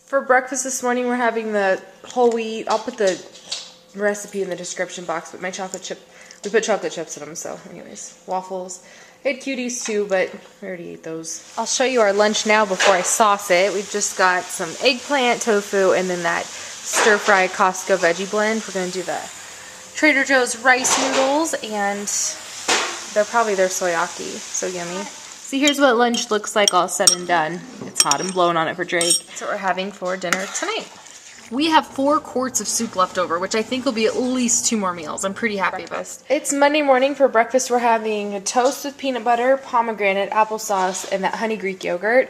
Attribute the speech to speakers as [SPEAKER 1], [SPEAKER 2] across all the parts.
[SPEAKER 1] For breakfast this morning, we're having the whole wheat. I'll put the recipe in the description box, but my chocolate chip, we put chocolate chips in them, so anyways, waffles. I had cuties too, but we already ate those. I'll show you our lunch now before I sauce it. We've just got some eggplant, tofu, and then that stir-fry Costco veggie blend. We're going to do the Trader Joe's rice noodles, and they're probably their soyaki. So yummy. See, here's what lunch looks like all said and done. It's hot and blowing on it for Drake. That's what we're having for dinner tonight. We have 4 quarts of soup left over, which I think will be at least 2 more meals. I'm pretty happy about. It's Monday morning. For breakfast, we're having a toast with peanut butter, pomegranate, applesauce, and that honey Greek yogurt.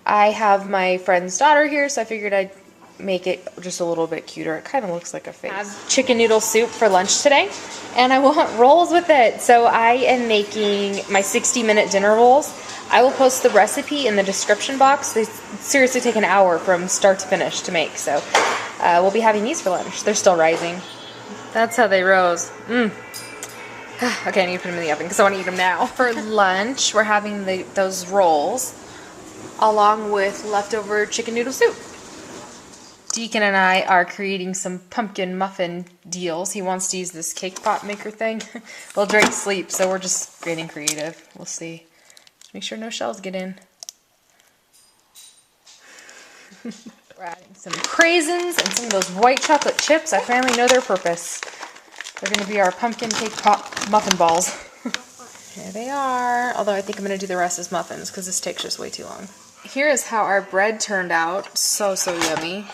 [SPEAKER 1] I have my friend's daughter here, so I figured I'd make it just a little bit cuter. It kind of looks like a face. I have chicken noodle soup for lunch today, and I want rolls with it. So I am making my 60-minute dinner rolls. I will post the recipe in the description box. They seriously take an hour from start to finish to make, so we'll be having these for lunch. They're still rising. That's how they rose. Okay, I need to put them in the oven because I want to eat them now. For lunch, we're having those rolls along with leftover chicken noodle soup. Deacon and I are creating some pumpkin muffin deals. He wants to use this cake pop maker thing. Well, Drake sleeps, so we're just getting creative. We'll see. Make sure no shells get in. We're adding some craisins and some of those white chocolate chips. I finally know their purpose. They're going to be our pumpkin cake pop muffin balls. Here they are. Although I think I'm going to do the rest as muffins because this takes just way too long. Here is how our bread turned out. So yummy.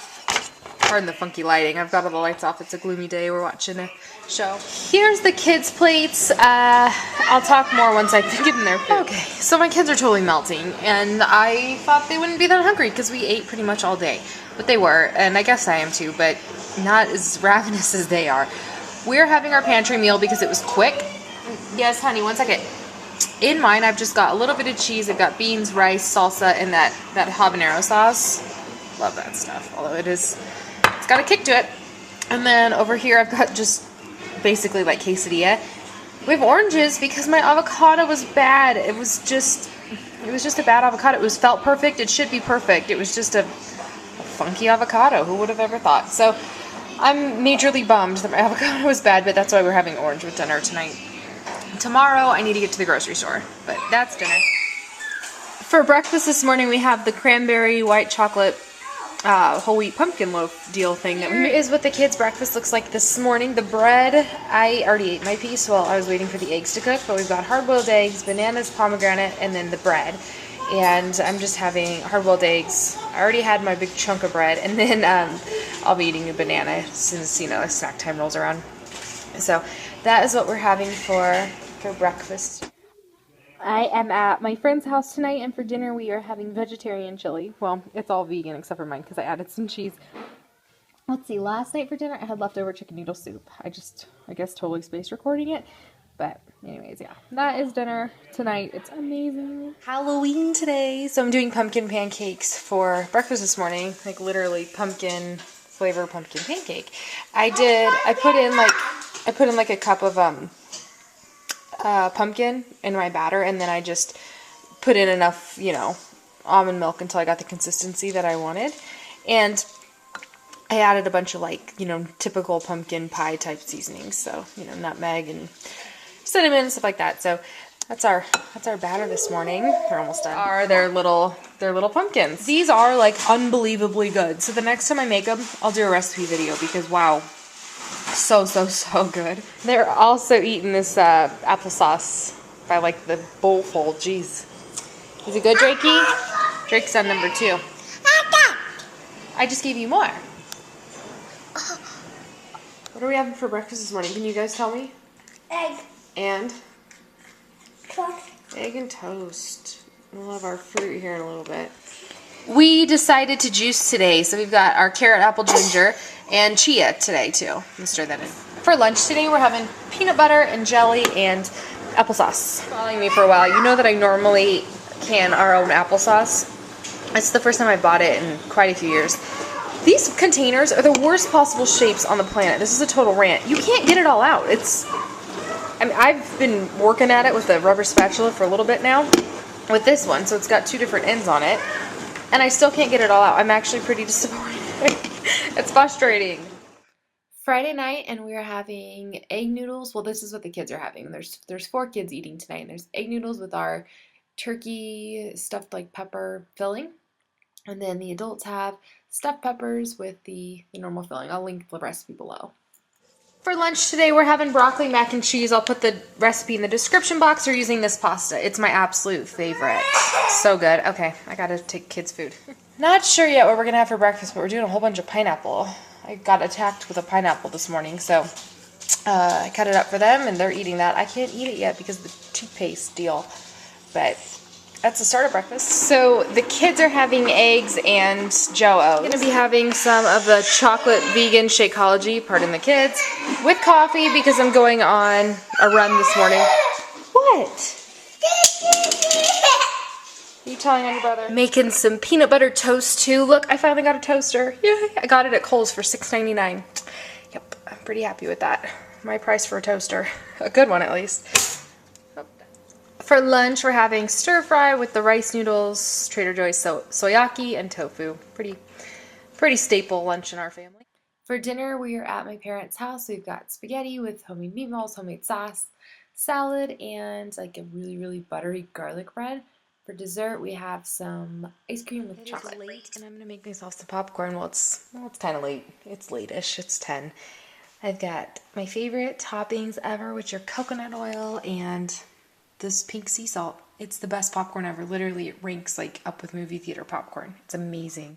[SPEAKER 1] Pardon the funky lighting. I've got all the lights off. It's a gloomy day. We're watching a show. Here's the kids' plates. I'll talk more once I give them their food. Okay, so my kids are totally melting, and I thought they wouldn't be that hungry because we ate pretty much all day. But they were, and I guess I am too, but not as ravenous as they are. We're having our pantry meal because it was quick. Yes, honey, one second. In mine, I've just got a little bit of cheese. I've got beans, rice, salsa, and that habanero sauce. Love that stuff, although it's got a kick to it. And then over here, I've got just basically like quesadilla. We have oranges because my avocado was bad. It was just a bad avocado. It felt perfect. It should be perfect. It was just a funky avocado. Who would have ever thought? So I'm majorly bummed that my avocado was bad, but that's why we're having orange with dinner tonight. Tomorrow, I need to get to the grocery store, but that's dinner. For breakfast this morning, we have the cranberry white chocolate whole wheat pumpkin loaf deal thing that we made. Is what the kids' breakfast looks like this morning. The bread, I already ate my piece while I was waiting for the eggs to cook, but we've got hard-boiled eggs, bananas, pomegranate, and then the bread. And I'm just having hard-boiled eggs. I already had my big chunk of bread, and then I'll be eating a banana as soon as, snack time rolls around. So that is what we're having for breakfast. I am at my friend's house tonight, and for dinner we are having vegetarian chili. Well, it's all vegan except for mine because I added some cheese. Let's see, last night for dinner I had leftover chicken noodle soup. I guess totally spaced recording it. But anyways, yeah, that is dinner tonight. It's amazing. Halloween today. So I'm doing pumpkin pancakes for breakfast this morning. Like literally pumpkin flavor pumpkin pancake. I put in like a cup of pumpkin in my batter, and then I just put in enough, almond milk until I got the consistency that I wanted. And I added a bunch of typical pumpkin pie type seasonings. So, nutmeg and cinnamon and stuff like that. So that's our batter this morning. They're almost done. They're little pumpkins. These are unbelievably good. So the next time I make them, I'll do a recipe video because wow. So good. They're also eating this applesauce by the bowlful. Jeez. Is it good, Drakey? Drake's on number 2. I just gave you more. What are we having for breakfast this morning? Can you guys tell me?
[SPEAKER 2] Egg.
[SPEAKER 1] And?
[SPEAKER 2] Toast.
[SPEAKER 1] Egg and toast. We'll have our fruit here in a little bit. We decided to juice today, so we've got our carrot, apple, ginger, and chia today too. Let's stir that in. For lunch today, we're having peanut butter and jelly and applesauce. Following me for a while, you know that I normally can our own applesauce. It's the first time I bought it in quite a few years. These containers are the worst possible shapes on the planet. This is a total rant. You can't get it all out. I've been working at it with a rubber spatula for a little bit now with this one, so it's got 2 different ends on it. and I still can't get it all out. I'm actually pretty disappointed. It's frustrating. Friday night, and we are having egg noodles. Well, this is what the kids are having. There's 4 kids eating tonight, and there's egg noodles with our turkey stuffed like pepper filling. And then the adults have stuffed peppers with the normal filling. I'll link the recipe below. For lunch today, we're having broccoli mac and cheese. I'll put the recipe in the description box. We're using this pasta. It's my absolute favorite. So good. Okay, I gotta take kids' food. Not sure yet what we're gonna have for breakfast, but we're doing a whole bunch of pineapple. I got attacked with a pineapple this morning, so I cut it up for them, and they're eating that. I can't eat it yet because of the toothpaste deal, but that's the start of breakfast. So the kids are having eggs and Joe-O. I'm going to be having some of the chocolate vegan Shakeology, pardon the kids, with coffee because I'm going on a run this morning. What? Are you telling on your brother? Making some peanut butter toast too. Look, I finally got a toaster. Yay! I got it at Kohl's for $6.99. Yep, I'm pretty happy with that. My price for a toaster. A good one at least. For lunch, we're having stir fry with the rice noodles, Trader Joe's soyaki, and tofu. Pretty staple lunch in our family. For dinner, we are at my parents' house. We've got spaghetti with homemade meatballs, homemade sauce, salad, and like a really, really buttery garlic bread. For dessert, we have some ice cream with chocolate. It is late, and I'm gonna make myself some popcorn. Well, it's kind of late. It's late-ish. It's 10. I've got my favorite toppings ever, which are coconut oil and this pink sea salt. It's the best popcorn ever. Literally, it ranks like up with movie theater popcorn. It's amazing.